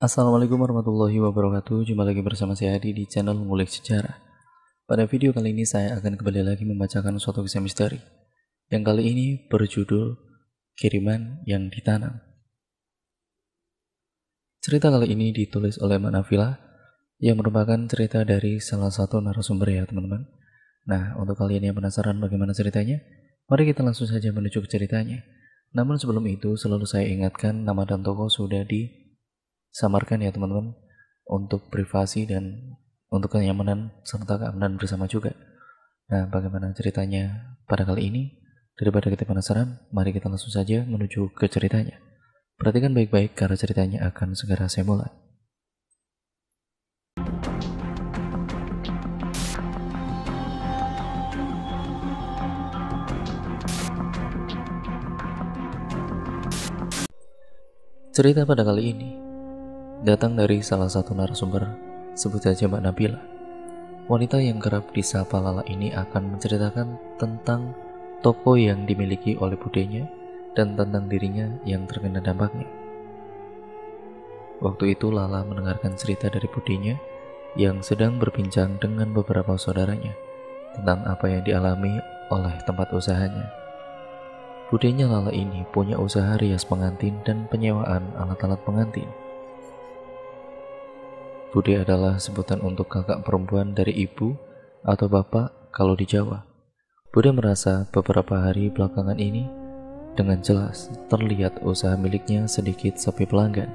Assalamualaikum warahmatullahi wabarakatuh. Jumpa lagi bersama saya Adi di channel Ngulik Sejarah. Pada video kali ini saya akan kembali lagi membacakan suatu kisah misteri yang kali ini berjudul Kiriman yang Ditanam. Cerita kali ini ditulis oleh Mbak Nafila yang merupakan cerita dari salah satu narasumber ya teman-teman. Nah, untuk kalian yang penasaran bagaimana ceritanya, mari kita langsung saja menuju ke ceritanya. Namun sebelum itu selalu saya ingatkan nama dan toko sudah disamarkan ya teman-teman, untuk privasi dan untuk kenyamanan serta keamanan bersama juga. Nah, bagaimana ceritanya pada kali ini? Daripada kita penasaran, mari kita langsung saja menuju ke ceritanya. Perhatikan baik-baik karena ceritanya akan segera saya mulai. Cerita pada kali ini datang dari salah satu narasumber, sebut saja Mbak Nabila. Wanita yang kerap disapa Lala ini akan menceritakan tentang toko yang dimiliki oleh budenya dan tentang dirinya yang terkena dampaknya. Waktu itu Lala mendengarkan cerita dari budenya yang sedang berbincang dengan beberapa saudaranya tentang apa yang dialami oleh tempat usahanya. Budenya Lala ini punya usaha rias pengantin dan penyewaan alat-alat pengantin. Bude adalah sebutan untuk kakak perempuan dari ibu atau bapak kalau di Jawa. Bude merasa beberapa hari belakangan ini dengan jelas terlihat usaha miliknya sedikit sepi pelanggan.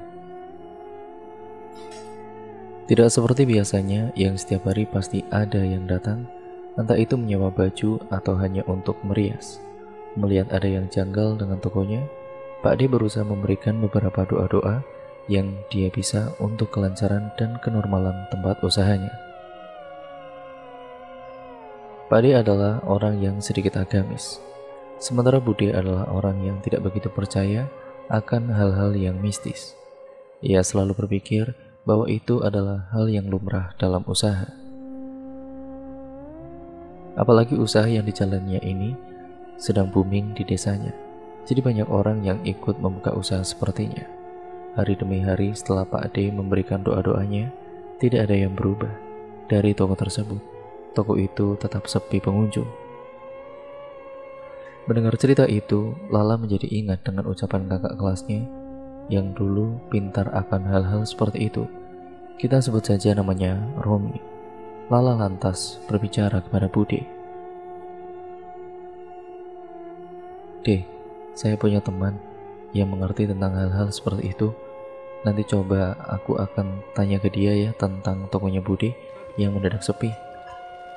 Tidak seperti biasanya yang setiap hari pasti ada yang datang, entah itu menyewa baju atau hanya untuk merias. Melihat ada yang janggal dengan tokonya, Pak D berusaha memberikan beberapa doa-doa yang dia bisa untuk kelancaran dan kenormalan tempat usahanya. Pak D adalah orang yang sedikit agamis, sementara Bude adalah orang yang tidak begitu percaya akan hal-hal yang mistis. Ia selalu berpikir bahwa itu adalah hal yang lumrah dalam usaha. Apalagi usaha yang dijalannya ini sedang booming di desanya, jadi banyak orang yang ikut membuka usaha sepertinya. Hari demi hari setelah Pak D memberikan doa-doanya, tidak ada yang berubah dari toko tersebut. Toko itu tetap sepi pengunjung. Mendengar cerita itu, Lala menjadi ingat dengan ucapan kakak kelasnya yang dulu pintar akan hal-hal seperti itu. Kita sebut saja namanya Romi. Lala lantas berbicara kepada Bude. "Deh, saya punya teman yang mengerti tentang hal-hal seperti itu. Nanti coba aku akan tanya ke dia ya tentang tokonya Bude yang mendadak sepi."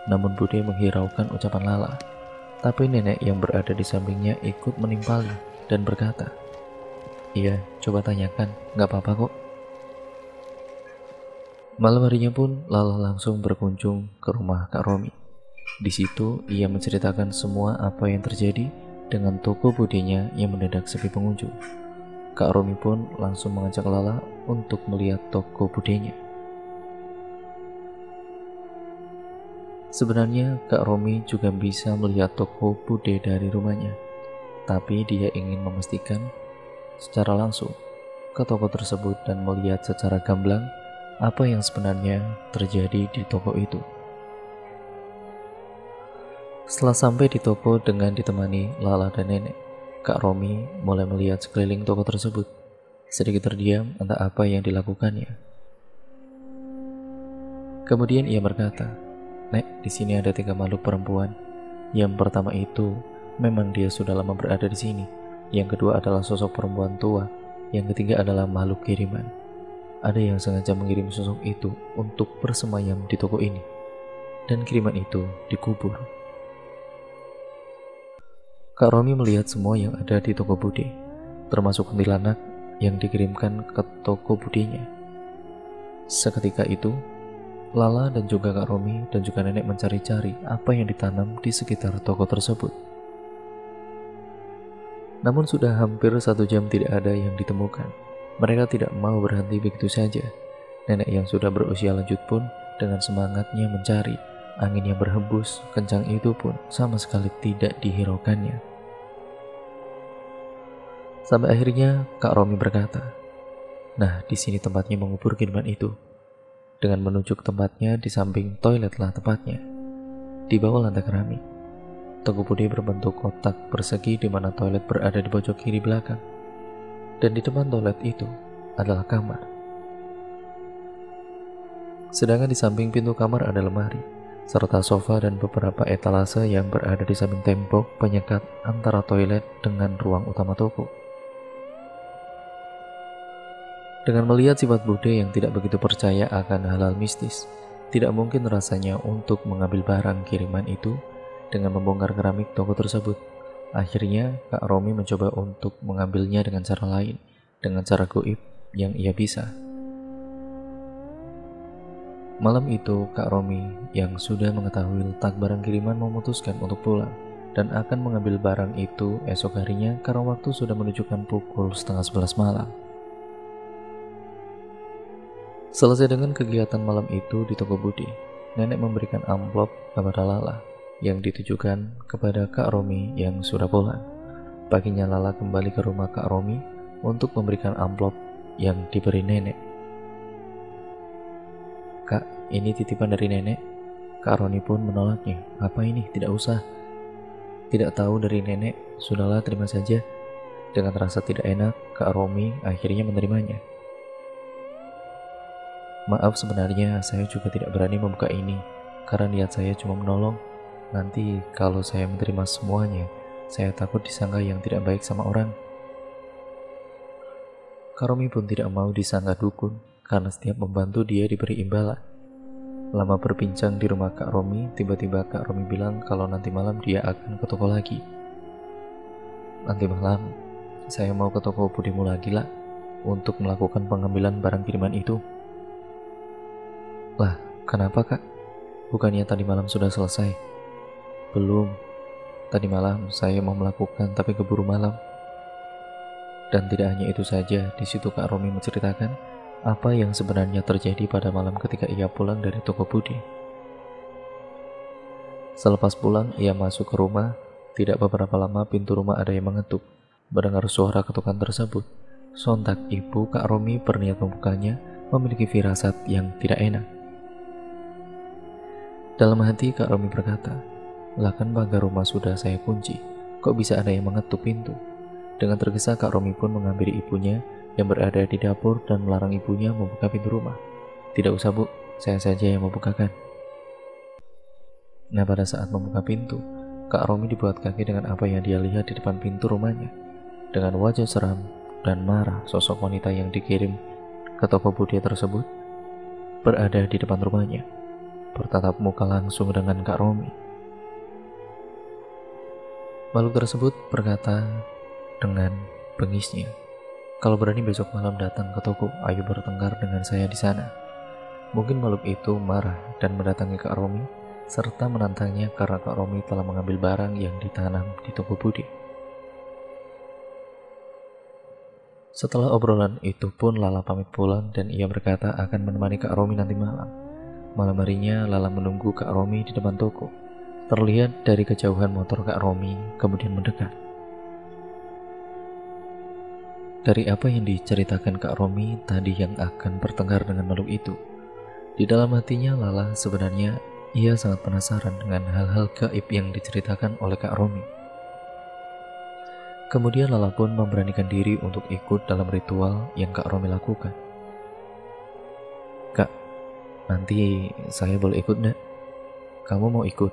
Namun Bude menghiraukan ucapan Lala. Tapi nenek yang berada di sampingnya ikut menimpali dan berkata, "Iya, coba tanyakan, gak apa-apa kok." Malam harinya pun Lala langsung berkunjung ke rumah Kak Romi. Di situ ia menceritakan semua apa yang terjadi dengan toko budenya yang mendadak sepi pengunjung. Kak Romi pun langsung mengajak Lala untuk melihat toko budenya. Sebenarnya Kak Romi juga bisa melihat toko bude dari rumahnya, tapi dia ingin memastikan secara langsung ke toko tersebut dan melihat secara gamblang apa yang sebenarnya terjadi di toko itu. Setelah sampai di toko dengan ditemani Lala dan nenek, Kak Romi mulai melihat sekeliling toko tersebut. Sedikit terdiam entah apa yang dilakukannya. Kemudian ia berkata, "Nek, di sini ada 3 makhluk perempuan. Yang pertama itu memang dia sudah lama berada di sini. Yang kedua adalah sosok perempuan tua. Yang ketiga adalah makhluk kiriman. Ada yang sengaja mengirim sosok itu untuk bersemayam di toko ini. Dan kiriman itu dikubur." Kak Romi melihat semua yang ada di toko bude, termasuk kuntilanak yang dikirimkan ke toko budenya. Seketika itu, Lala dan juga Kak Romi dan juga nenek mencari-cari apa yang ditanam di sekitar toko tersebut. Namun sudah hampir 1 jam tidak ada yang ditemukan. Mereka tidak mau berhenti begitu saja. Nenek yang sudah berusia lanjut pun dengan semangatnya mencari. Angin yang berhembus kencang itu pun sama sekali tidak dihiraukannya. Sampai akhirnya Kak Romi berkata, Nah, di sini tempatnya mengubur kiriman itu. Dengan menunjuk tempatnya di samping toilet lah tepatnya, di bawah lantai keramik. Toko Budi berbentuk kotak persegi di mana toilet berada di pojok kiri belakang. Dan di depan toilet itu adalah kamar. Sedangkan di samping pintu kamar ada lemari, serta sofa dan beberapa etalase yang berada di samping tembok penyekat antara toilet dengan ruang utama toko. Dengan melihat sifat Bude yang tidak begitu percaya akan hal-hal mistis, tidak mungkin rasanya untuk mengambil barang kiriman itu dengan membongkar keramik toko tersebut. Akhirnya, Kak Romi mencoba untuk mengambilnya dengan cara lain, dengan cara goib yang ia bisa. Malam itu, Kak Romi yang sudah mengetahui letak barang kiriman memutuskan untuk pulang dan akan mengambil barang itu esok harinya karena waktu sudah menunjukkan pukul 10:30 malam. Selesai dengan kegiatan malam itu di toko Budi, nenek memberikan amplop kepada Lala yang ditujukan kepada Kak Romi yang sudah pulang. Paginya Lala kembali ke rumah Kak Romi untuk memberikan amplop yang diberi nenek. "Kak, ini titipan dari nenek." Kak Roni pun menolaknya. "Apa ini? Tidak usah. Tidak tahu dari nenek, sudahlah terima saja." Dengan rasa tidak enak, Kak Romi akhirnya menerimanya. "Maaf, sebenarnya saya juga tidak berani membuka ini, karena niat saya cuma menolong. Nanti kalau saya menerima semuanya, saya takut disangka yang tidak baik sama orang." Kak Romi pun tidak mau disangka dukun, karena setiap membantu dia diberi imbalan. Lama berbincang di rumah Kak Romi, tiba-tiba Kak Romi bilang kalau nanti malam dia akan ke toko lagi. "Nanti malam, saya mau ke toko Budimu lagi lah, untuk melakukan pengambilan barang kiriman itu." "Lah, kenapa Kak? Bukannya tadi malam sudah selesai?" "Belum, tadi malam saya mau melakukan tapi keburu malam." Dan tidak hanya itu saja, di situ Kak Romi menceritakan apa yang sebenarnya terjadi pada malam ketika ia pulang dari toko Budi. Selepas pulang, ia masuk ke rumah. Tidak beberapa lama pintu rumah ada yang mengetuk. Mendengar suara ketukan tersebut, sontak ibu Kak Romi berniat membukanya, memiliki firasat yang tidak enak. Dalam hati Kak Romi berkata, "Lah kan pagar rumah sudah saya kunci, kok bisa ada yang mengetuk pintu?" Dengan tergesa Kak Romi pun menghampiri ibunya yang berada di dapur dan melarang ibunya membuka pintu rumah. "Tidak usah Bu, saya saja yang membukakan." Nah, pada saat membuka pintu, Kak Romi dibuat kaget dengan apa yang dia lihat di depan pintu rumahnya. Dengan wajah seram dan marah, sosok wanita yang dikirim ke toko Budi tersebut berada di depan rumahnya, bertatap muka langsung dengan Kak Romi. Makhluk tersebut berkata dengan bengisnya, "Kalau berani besok malam datang ke toko, ayo bertengkar dengan saya di sana." Mungkin makhluk itu marah dan mendatangi Kak Romi serta menantangnya karena Kak Romi telah mengambil barang yang ditanam di toko Budi. Setelah obrolan itu pun Lala pamit pulang dan ia berkata akan menemani Kak Romi nanti malam. Malam harinya Lala menunggu Kak Romi di depan toko. Terlihat dari kejauhan motor Kak Romi kemudian mendekat. Dari apa yang diceritakan Kak Romi tadi yang akan bertengkar dengan makhluk itu, di dalam hatinya Lala sebenarnya ia sangat penasaran dengan hal-hal gaib yang diceritakan oleh Kak Romi. Kemudian Lala pun memberanikan diri untuk ikut dalam ritual yang Kak Romi lakukan. "Kak, nanti saya boleh ikut enggak? Kamu mau ikut?"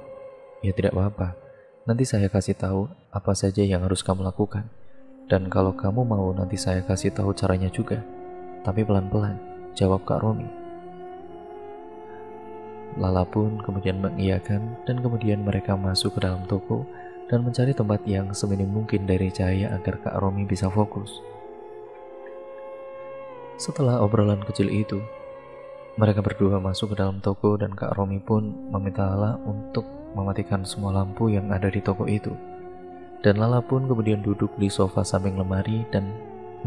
"Ya tidak apa-apa, nanti saya kasih tahu apa saja yang harus kamu lakukan. Dan kalau kamu mau nanti saya kasih tahu caranya juga, tapi pelan-pelan," jawab Kak Romi. Lala pun kemudian mengiyakan dan kemudian mereka masuk ke dalam toko dan mencari tempat yang seminim mungkin dari cahaya agar Kak Romi bisa fokus. Setelah obrolan kecil itu, mereka berdua masuk ke dalam toko dan Kak Romi pun meminta Lala untuk mematikan semua lampu yang ada di toko itu. Dan Lala pun kemudian duduk di sofa samping lemari dan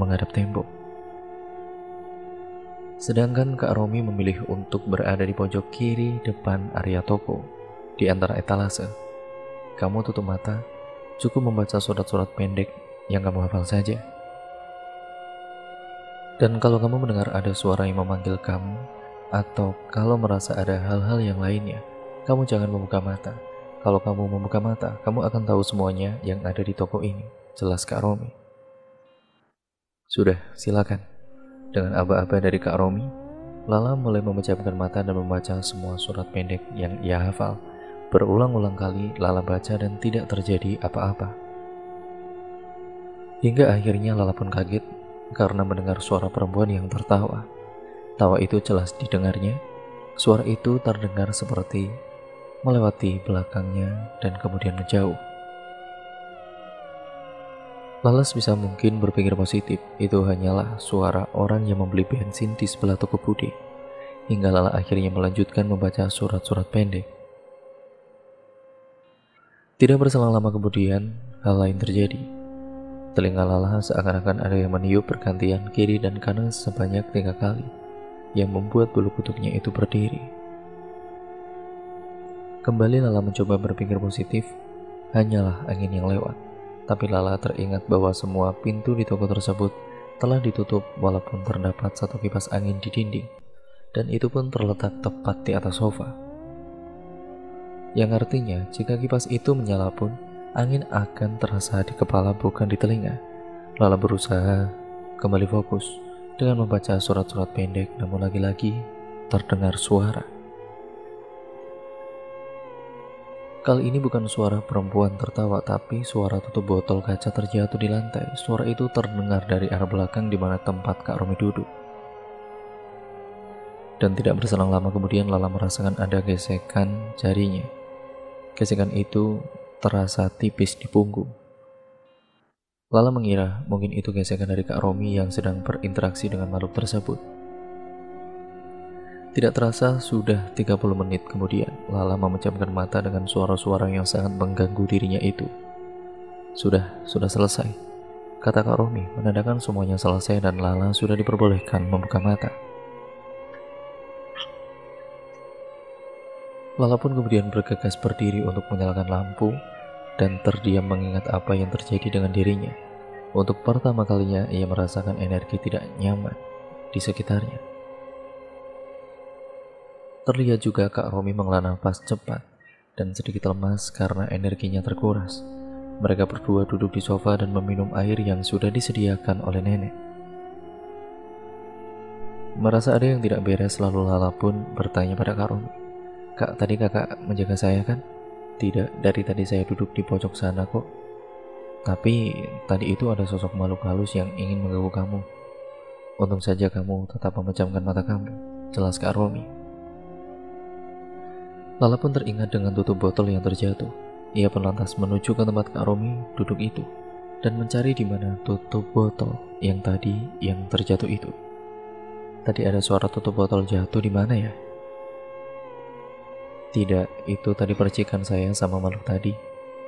menghadap tembok. Sedangkan Kak Romi memilih untuk berada di pojok kiri depan area toko, di antara etalase. Kamu tutup mata, cukup membaca surat-surat pendek yang kamu hafal saja. Dan kalau kamu mendengar ada suara yang memanggil kamu, atau kalau merasa ada hal-hal yang lainnya, kamu jangan membuka mata. Kalau kamu membuka mata, kamu akan tahu semuanya yang ada di toko ini. Jelas Kak Romi. Sudah, silakan. Dengan aba-aba dari Kak Romi, Lala mulai memejamkan mata dan membaca semua surat pendek yang ia hafal. Berulang-ulang kali Lala baca dan tidak terjadi apa-apa. Hingga akhirnya Lala pun kaget karena mendengar suara perempuan yang tertawa. Tawa itu jelas didengarnya. Suara itu terdengar seperti melewati belakangnya dan kemudian menjauh. Lala sebisa mungkin berpikir positif, itu hanyalah suara orang yang membeli bensin di sebelah toko Bude. Hingga Lala akhirnya melanjutkan membaca surat-surat pendek. Tidak berselang lama kemudian, hal lain terjadi. Telinga Lala seakan-akan ada yang meniup bergantian kiri dan kanan sebanyak 3 kali, yang membuat bulu kuduknya itu berdiri. Kembali Lala mencoba berpikir positif, hanyalah angin yang lewat. Tapi Lala teringat bahwa semua pintu di toko tersebut telah ditutup walaupun terdapat satu kipas angin di dinding, dan itu pun terletak tepat di atas sofa. Yang artinya, jika kipas itu menyala pun, angin akan terasa di kepala bukan di telinga. Lala berusaha kembali fokus dengan membaca surat-surat pendek, namun lagi-lagi terdengar suara. Kali ini bukan suara perempuan tertawa, tapi suara tutup botol kaca terjatuh di lantai. Suara itu terdengar dari arah belakang di mana tempat Kak Romi duduk. Dan tidak berselang lama kemudian Lala merasakan ada gesekan jarinya. Gesekan itu terasa tipis di punggung. Lala mengira mungkin itu gesekan dari Kak Romi yang sedang berinteraksi dengan makhluk tersebut. Tidak terasa sudah 30 menit kemudian, Lala memejamkan mata dengan suara-suara yang sangat mengganggu dirinya itu. Sudah selesai, kata Kak Romi, menandakan semuanya selesai dan Lala sudah diperbolehkan membuka mata. Lala pun kemudian bergegas berdiri untuk menyalakan lampu dan terdiam mengingat apa yang terjadi dengan dirinya. Untuk pertama kalinya ia merasakan energi tidak nyaman di sekitarnya. Terlihat juga Kak Romi menghela nafas cepat dan sedikit lemas karena energinya terkuras. Mereka berdua duduk di sofa dan meminum air yang sudah disediakan oleh nenek. Merasa ada yang tidak beres, lalu Lala pun bertanya pada Kak Romi, "Kak, tadi kakak menjaga saya kan?" "Tidak, dari tadi saya duduk di pojok sana kok. Tapi tadi itu ada sosok makhluk halus yang ingin mengganggu kamu. Untung saja kamu tetap memejamkan mata kamu," jelas Kak Romi. Lala pun teringat dengan tutup botol yang terjatuh. Ia pun lantas menuju ke tempat Kak Romi duduk itu dan mencari di mana tutup botol yang tadi yang terjatuh itu. Tadi ada suara tutup botol jatuh di mana ya? Tidak, itu tadi percikan saya sama makhluk tadi.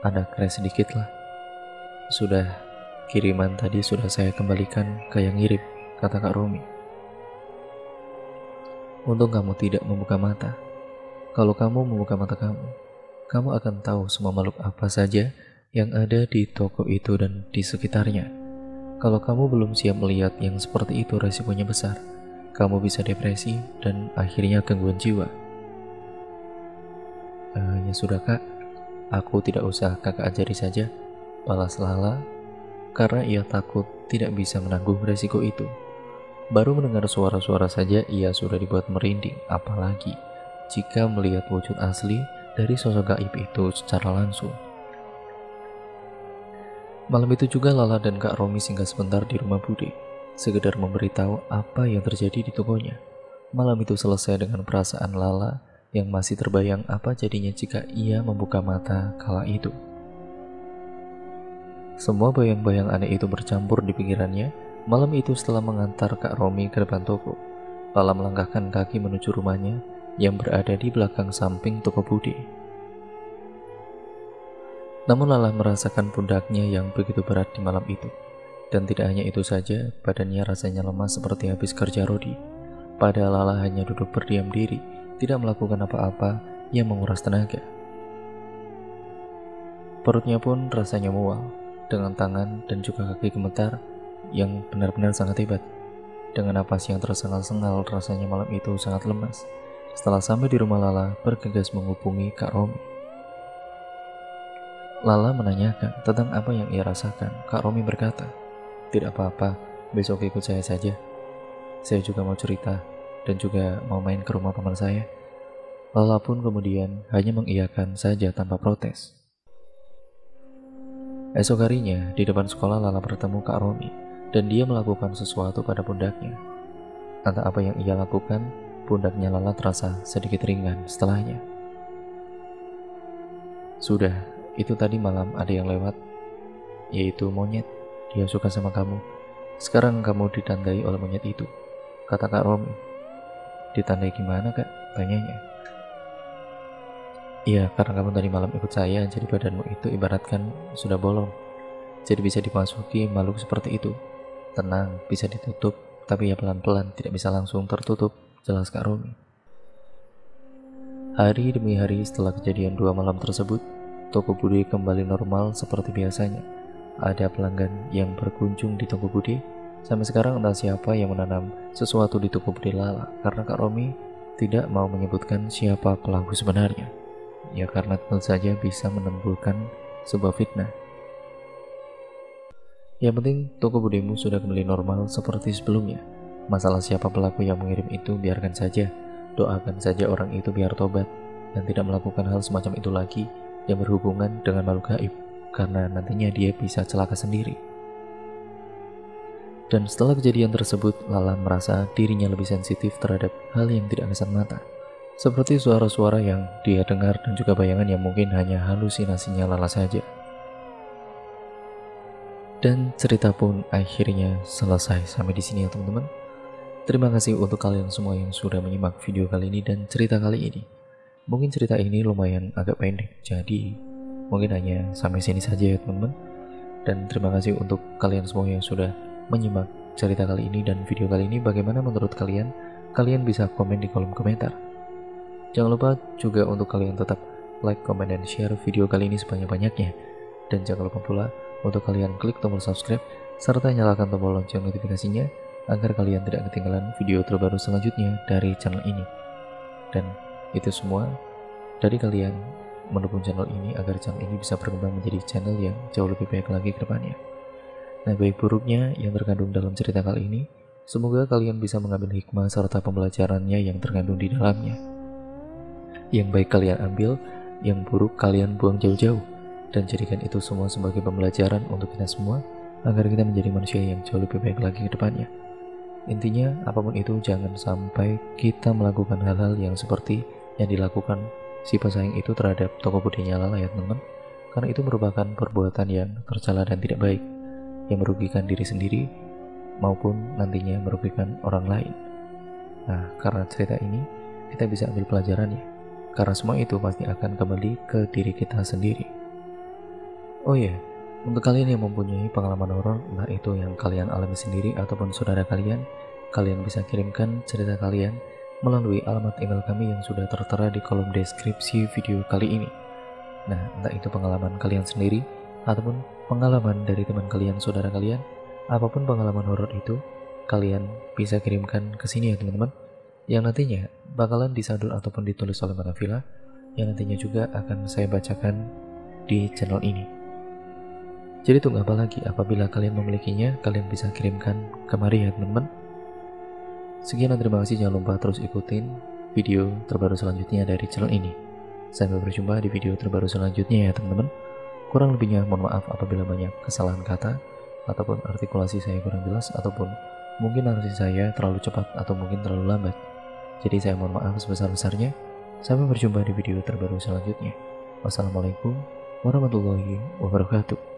Ada crash sedikit lah. Sudah, kiriman tadi sudah saya kembalikan ke yang ngirim, kata Kak Romi. Untung kamu tidak membuka mata. Kalau kamu membuka mata kamu akan tahu semua makhluk apa saja yang ada di toko itu dan di sekitarnya. Kalau kamu belum siap melihat yang seperti itu, resikonya besar. Kamu bisa depresi dan akhirnya gangguan jiwa. Ya sudah kak, aku tidak usah kakak ajari saja, balas Lala, karena ia takut tidak bisa menanggung resiko itu. Baru mendengar suara-suara saja ia sudah dibuat merinding, apalagi jika melihat wujud asli dari sosok gaib itu secara langsung. Malam itu juga Lala dan Kak Romi singgah sebentar di rumah Bude, sekedar memberitahu apa yang terjadi di tokonya. Malam itu selesai dengan perasaan Lala yang masih terbayang apa jadinya jika ia membuka mata kala itu. Semua bayang-bayang aneh itu bercampur di pikirannya. Malam itu setelah mengantar Kak Romi ke depan toko, Lala melangkahkan kaki menuju rumahnya yang berada di belakang samping toko Bude. Namun Lala merasakan pundaknya yang begitu berat di malam itu. Dan tidak hanya itu saja, badannya rasanya lemas seperti habis kerja rodi. Padahal Lala hanya duduk berdiam diri, tidak melakukan apa-apa yang menguras tenaga. Perutnya pun rasanya mual, dengan tangan dan juga kaki gemetar yang benar-benar sangat hebat. Dengan napas yang tersengal-sengal, rasanya malam itu sangat lemas. Setelah sampai di rumah Lala, bergegas menghubungi Kak Romi. Lala menanyakan tentang apa yang ia rasakan. Kak Romi berkata, "Tidak apa-apa, besok ikut saya saja. Saya juga mau cerita dan juga mau main ke rumah paman saya." Lala pun kemudian hanya mengiyakan saja tanpa protes. Esok harinya, di depan sekolah Lala bertemu Kak Romi dan dia melakukan sesuatu pada pundaknya. Entah apa yang ia lakukan, pundaknya Lala terasa sedikit ringan setelahnya. "Sudah, itu tadi malam ada yang lewat, yaitu monyet. Dia suka sama kamu. Sekarang kamu ditandai oleh monyet itu," kata Kak Romi. "Ditandai gimana, Kak?" tanyanya. "Iya, karena kamu tadi malam ikut saya, jadi badanmu itu ibaratkan sudah bolong. Jadi bisa dimasuki makhluk seperti itu. Tenang, bisa ditutup, tapi ya pelan-pelan, tidak bisa langsung tertutup," jelas Kak Romi. Hari demi hari setelah kejadian 2 malam tersebut, toko Bude kembali normal seperti biasanya. Ada pelanggan yang berkunjung di toko Bude. Sampai sekarang entah siapa yang menanam sesuatu di toko Bude Lala, karena Kak Romi tidak mau menyebutkan siapa pelaku sebenarnya. Ya karena tentu saja bisa menimbulkan sebuah fitnah. Yang penting toko budemu sudah kembali normal seperti sebelumnya. Masalah siapa pelaku yang mengirim itu biarkan saja. Doakan saja orang itu biar tobat dan tidak melakukan hal semacam itu lagi yang berhubungan dengan makhluk gaib, karena nantinya dia bisa celaka sendiri. Dan setelah kejadian tersebut, Lala merasa dirinya lebih sensitif terhadap hal yang tidak kasat mata, seperti suara-suara yang dia dengar dan juga bayangan yang mungkin hanya halusinasinya Lala saja. Dan cerita pun akhirnya selesai sampai di sini ya teman-teman. Terima kasih untuk kalian semua yang sudah menyimak video kali ini dan cerita kali ini. Mungkin cerita ini lumayan agak pendek, jadi mungkin hanya sampai sini saja ya teman-teman. Dan terima kasih untuk kalian semua yang sudah menyimak cerita kali ini dan video kali ini. Bagaimana menurut kalian? Kalian bisa komen di kolom komentar. Jangan lupa juga untuk kalian tetap like, komen, dan share video kali ini sebanyak-banyaknya. Dan jangan lupa pula untuk kalian klik tombol subscribe serta nyalakan tombol lonceng notifikasinya agar kalian tidak ketinggalan video terbaru selanjutnya dari channel ini. Dan itu semua dari kalian mendukung channel ini agar channel ini bisa berkembang menjadi channel yang jauh lebih baik lagi ke depannya. Nah, baik buruknya yang terkandung dalam cerita kali ini, semoga kalian bisa mengambil hikmah serta pembelajarannya yang terkandung di dalamnya. Yang baik kalian ambil, yang buruk kalian buang jauh-jauh, dan jadikan itu semua sebagai pembelajaran untuk kita semua agar kita menjadi manusia yang jauh lebih baik lagi ke depannya. Intinya, apapun itu jangan sampai kita melakukan hal-hal yang seperti yang dilakukan si pesaing itu terhadap toko budenya Lala ya teman-teman, karena itu merupakan perbuatan yang tercela dan tidak baik, yang merugikan diri sendiri maupun nantinya merugikan orang lain. Nah, karena cerita ini kita bisa ambil pelajarannya, karena semua itu pasti akan kembali ke diri kita sendiri. Oh iya, untuk kalian yang mempunyai pengalaman horor, entah itu yang kalian alami sendiri ataupun saudara kalian bisa kirimkan cerita kalian melalui alamat email kami yang sudah tertera di kolom deskripsi video kali ini. Nah, entah itu pengalaman kalian sendiri ataupun pengalaman dari teman kalian, saudara kalian, apapun pengalaman horor itu, kalian bisa kirimkan ke sini ya teman-teman, yang nantinya bakalan disadur ataupun ditulis oleh Manavila, yang nantinya juga akan saya bacakan di channel ini. Jadi tunggu apa lagi? Apabila kalian memilikinya, kalian bisa kirimkan kemari ya teman-teman. Sekian dan terima kasih. Jangan lupa terus ikutin video terbaru selanjutnya dari channel ini. Sampai berjumpa di video terbaru selanjutnya ya teman-teman. Kurang lebihnya mohon maaf apabila banyak kesalahan kata ataupun artikulasi saya kurang jelas, ataupun mungkin narasi saya terlalu cepat atau mungkin terlalu lambat. Jadi saya mohon maaf sebesar-besarnya. Sampai berjumpa di video terbaru selanjutnya. Wassalamualaikum warahmatullahi wabarakatuh.